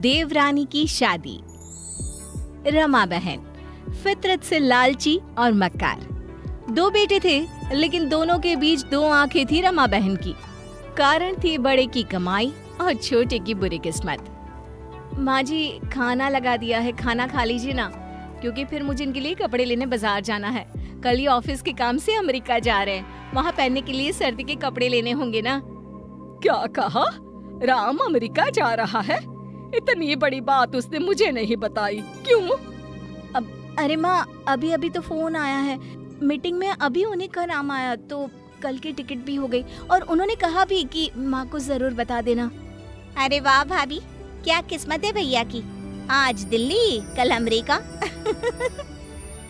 देवरानी की शादी। रमा बहन फितरत से लालची और मक्कार। दो बेटे थे, लेकिन दोनों के बीच दो आंखें थी रमा बहन की। कारण थी बड़े की कमाई और छोटे की बुरी किस्मत। माँ जी खाना लगा दिया है, खाना खा लीजिए ना, क्योंकि फिर मुझे इनके लिए कपड़े लेने बाजार जाना है। कल ही ऑफिस के काम से अमेरिका जा रहे हैं, वहाँ पहनने के लिए सर्दी के कपड़े लेने होंगे ना। क्या कहा? राम अमेरिका जा रहा है? इतनी बड़ी बात उसने मुझे नहीं बताई, क्यों? अरे माँ, अभी अभी तो फोन आया है, मीटिंग में अभी उन्हीं का नाम आया, तो कल की टिकट भी हो गई और उन्होंने कहा भी कि माँ को जरूर बता देना। अरे वाह भाभी, क्या किस्मत है भैया की, आज दिल्ली कल अमेरिका।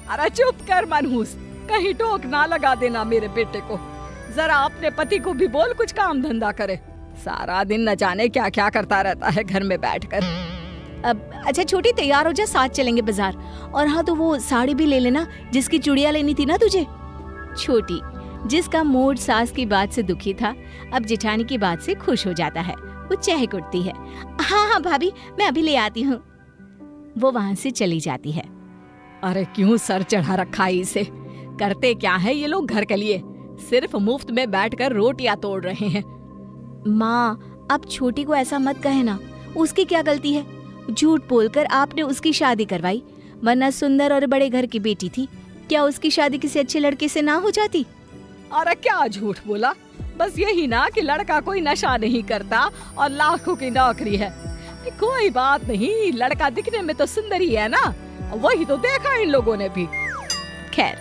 अरे चुप कर मनहूस, कहीं टोक ना लगा देना मेरे बेटे को। जरा अपने पति को भी बोल कुछ काम धंधा करे, सारा दिन न जाने क्या क्या करता रहता है घर में बैठकर। अब अच्छा छोटी, तैयार हो जा, साथ चलेंगे बाजार। और हाँ, तो वो साड़ी भी ले लेना जिसकी चूड़ियां लेनी थी ना तुझे। छोटी, जिसका मूड सास की बात से दुखी था, अब जेठानी की बात से खुश हो जाता है। वो चहक उठती है। हाँ हाँ भाभी, मैं अभी ले आती हूँ। वो वहाँ से चली जाती है। अरे क्यों सर चढ़ा रखा है इसे? करते क्या है ये लोग घर के लिए? सिर्फ मुफ्त में बैठकर रोटियां तोड़ रहे हैं। माँ, अब छोटी को ऐसा मत कहे ना, उसकी क्या गलती है? झूठ बोलकर आपने उसकी शादी करवाई, वरना सुंदर और बड़े घर की बेटी थी। क्या उसकी शादी किसी अच्छे लड़के से ना हो जाती? अरे क्या झूठ बोला? बस यही ना कि लड़का कोई नशा नहीं करता और लाखों की नौकरी है। कोई बात नहीं, लड़का दिखने में तो सुंदर ही है ना, वही तो देखा इन लोगों ने भी। खैर,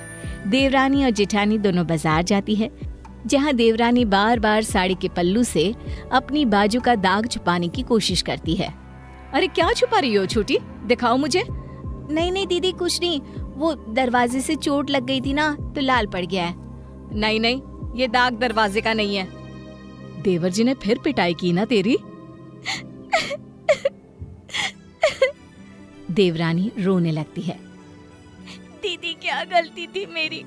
देवरानी और जेठानी दोनों बाजार जाती है, जहाँ देवरानी बार बार साड़ी के पल्लू से अपनी बाजू का दाग छुपाने की कोशिश करती है। अरे क्या छुपा रही हो छोटी, दिखाओ मुझे। नहीं नहीं दीदी, कुछ नहीं, वो दरवाजे से चोट लग गई थी ना, तो लाल पड़ गया है। नहीं नहीं, ये दाग दरवाजे का नहीं है। देवर जी ने फिर पिटाई की ना तेरी? देवरानी रोने लगती है। दीदी क्या गलती थी मेरी,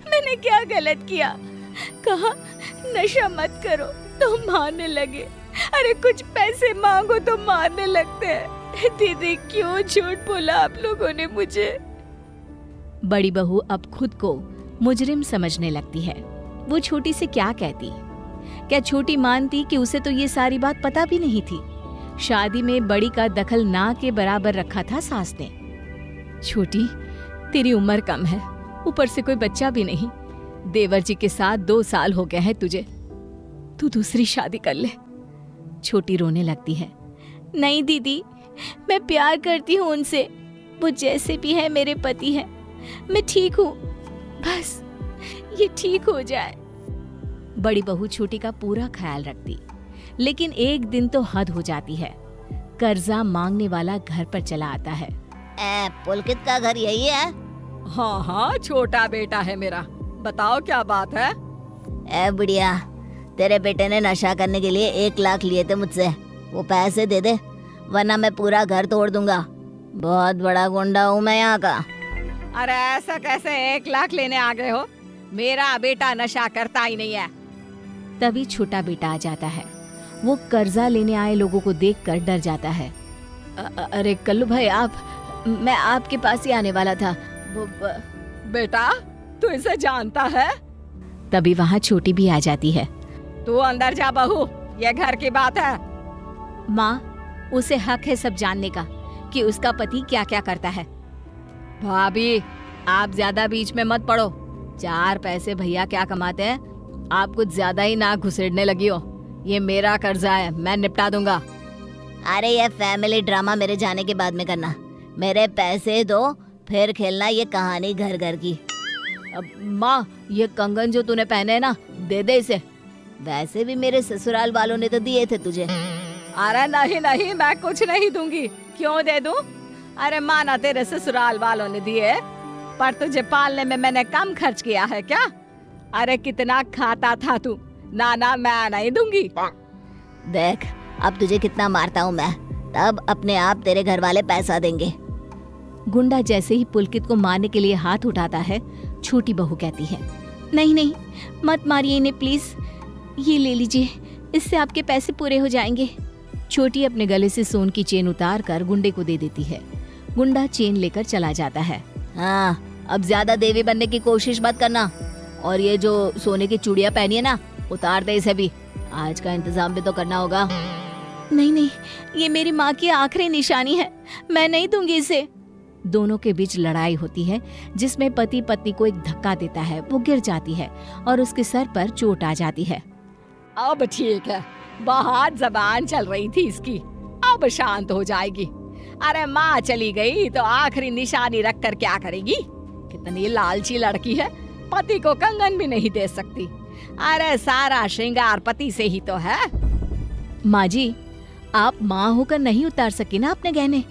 मैंने क्या गलत किया? कहा नशा मत करो तो मारने लगे, अरे कुछ पैसे मांगो तो मारने लगते हैं। दीदी क्यों झूठ बोला आप लोगों ने मुझे? बड़ी बहू अब खुद को मुजरिम समझने लगती है। वो छोटी से क्या कहती? क्या छोटी मानती कि उसे तो ये सारी बात पता भी नहीं थी? शादी में बड़ी का दखल ना के बराबर रखा था सास ने। छोटी, तेरी उम्र कम है, ऊपर से कोई बच्चा भी नहीं। देवर जी के साथ 2 साल हो गए हैं तुझे, तू दूसरी शादी कर ले। छोटी रोने लगती है। नहीं दीदी, मैं प्यार करती हूँ उनसे, वो जैसे भी है मेरे पति हैं, मैं ठीक हूँ, बस ये ठीक हो जाए। बड़ी बहू छोटी का पूरा ख्याल रखती, लेकिन एक दिन तो हद हो जाती है। कर्जा मांगने वाला घर पर चला आता है। पुलकित का घर यही है? हाँ हाँ, छोटा बेटा है मेरा, बताओ क्या बात है? बुढ़िया, तेरे बेटे ने नशा करने के लिए 1 लाख लिए थे मुझसे, वो पैसे दे दे, वरना मैं पूरा घर तोड़ दूंगा। बहुत बड़ा गुंडा हूँ मैं यहाँ का। अरे ऐसा कैसे 1 लाख लेने आ गए हो? मेरा बेटा नशा करता ही नहीं है। तभी छोटा बेटा आ जाता है। वो कर्जा लेने आए लोगों को देखकर डर जाता है। अरे कल्लू भाई, मैं आपके पास ही आने वाला था। बेटा, तू इसे जानता है? तभी वहाँ छोटी भी आ जाती है। तू अंदर जा बहू, ये घर की बात है। माँ, उसे हक है सब जानने का कि उसका पति क्या क्या करता है। भाभी, आप ज्यादा बीच में मत पड़ो। 4 पैसे भैया क्या कमाते हैं, आप कुछ ज्यादा ही नाक घुसेड़ने लगी हो। ये मेरा कर्जा है, मैं निपटा दूंगा। अरे ये फैमिली ड्रामा मेरे जाने के बाद में करना, मेरे पैसे दो, फिर खेलना ये कहानी घर घर की। अब माँ, ये कंगन जो तूने पहने है ना, दे दे इसे। वैसे भी मेरे ससुराल वालों ने तो दिए थे तुझे। अरे नहीं नहीं, मैं कुछ नहीं दूंगी। क्यों दे दूं? अरे माना तेरे ससुराल वालों ने दिए, पर तुझे पालने में मैंने कम खर्च किया है क्या? अरे कितना खाता था तू? ना ना, मैं नहीं दूंगी। देख अब तुझे कितना मारता हूँ मैं, तब अपने आप तेरे घर वाले पैसा देंगे। गुंडा जैसे ही पुलकित को मारने के लिए हाथ उठाता है, छोटी बहू कहती है, नहीं नहीं, मत मारिए इन्हें प्लीज, ये ले लीजिए, इससे आपके पैसे पूरे हो जाएंगे। छोटी अपने गले से सोन की चेन उतार कर गुंडे को दे देती है। गुंडा चेन लेकर चला जाता है। हाँ, अब ज्यादा देवी बनने की कोशिश मत करना, और ये जो सोने की चूड़ियां पहनी है ना, उतार दे इसे भी। आज का इंतजाम भी तो करना होगा। नहीं नहीं, ये मेरी माँ की आखिरी निशानी है, मैं नहीं दूंगी इसे। दोनों के बीच लड़ाई होती है, जिसमें पति पत्नी को एक धक्का देता है। वो गिर जाती है और उसके सर पर चोट आ जाती है। अब ठीक है, बहुत जबान चल रही थी इसकी, अब शांत हो जाएगी। अरे माँ चली गई तो आखिरी निशानी रख कर क्या करेगी? कितनी लालची लड़की है, पति को कंगन भी नहीं दे सकती। अरे सारा श्रृंगार पति से ही तो है। माँ जी, आप माँ होकर नहीं उतार सकी ना अपने गहने,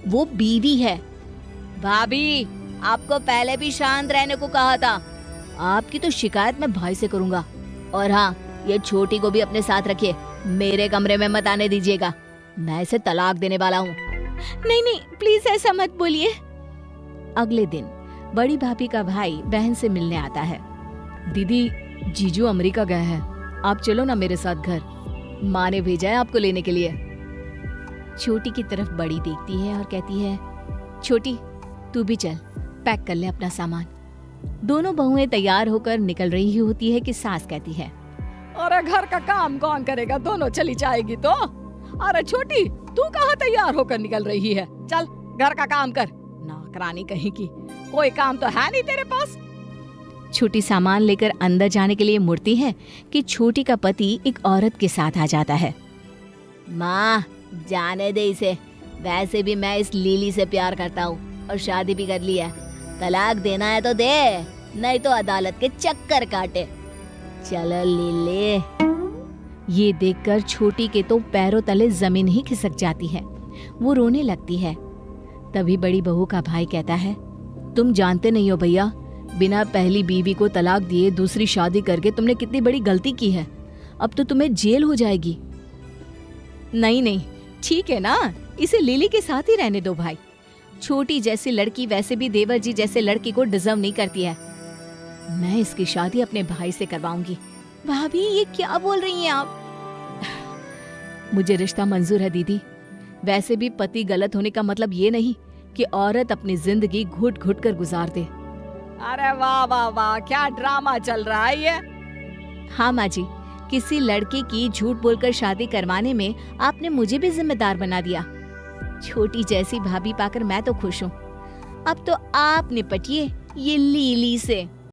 वो बीवी है। भाभी, आपको पहले भी शांत रहने को कहा था। आपकी तो शिकायत मैं भाई से करूंगा। और हाँ, ये छोटी को भी अपने साथ रखिए, मेरे कमरे में मत आने दीजिएगा, मैं इसे तलाक देने वाला हूँ। नहीं नहीं, प्लीज ऐसा मत बोलिए। अगले दिन बड़ी भाभी का भाई बहन से मिलने आता है। दीदी, जीजू अमेरिका गए हैं, आप चलो ना मेरे साथ घर, माँ ने भेजा है आपको लेने के लिए। छोटी की तरफ बड़ी देखती है और कहती है, छोटी तू भी चल, पैक कर ले अपना सामान। दोनों बहुएं तैयार होकर निकल रही होती है कि सास कहती है, अरे घर का काम कौन करेगा, दोनों चली जाएगी तो। अरे छोटी, तू कहाँ तैयार होकर निकल रही है? चल घर का काम कर, नौकरानी कहीं की, कोई काम तो है नहीं तेरे पास। छोटी सामान लेकर अंदर जाने के लिए मुड़ती है कि छोटी का पति एक औरत के साथ आ जाता है। माँ, जाने दे इसे, वैसे भी मैं इस लीली से प्यार करता हूँ और शादी भी कर ली है। तलाक देना है तो दे, नहीं तो अदालत के चक्कर काटे। चलो लीली। ये देखकर छोटी के तो पैरों तले जमीन ही खिसक जाती है, वो रोने लगती है। तभी बड़ी बहू का भाई कहता है, तुम जानते नहीं हो भैया, बिना पहली बीवी को तलाक दिए दूसरी शादी करके तुमने कितनी बड़ी गलती की है, अब तो तुम्हें जेल हो जाएगी। नहीं नहीं, ठीक है ना, इसे लिली के साथ ही रहने दो भाई। छोटी जैसी लड़की वैसे भी देवर जी जैसे लड़की को डिजर्व नहीं करती है। मैं इसकी शादी अपने भाई से करवाऊंगी। भाभी, ये क्या बोल रही हैं आप? मुझे रिश्ता मंजूर है दीदी। वैसे भी पति गलत होने का मतलब ये नहीं कि औरत अपनी जिंदगी घुट घुट कर गुजार दे। अरे वाह वाह वाह, क्या ड्रामा चल रहा है ये। हाँ माँ जी, किसी लड़के की झूठ बोलकर शादी करवाने में आपने मुझे भी जिम्मेदार बना दिया। छोटी जैसी भाभी पाकर मैं तो खुश हूँ। अब तो आप निपटिए ये लीली से।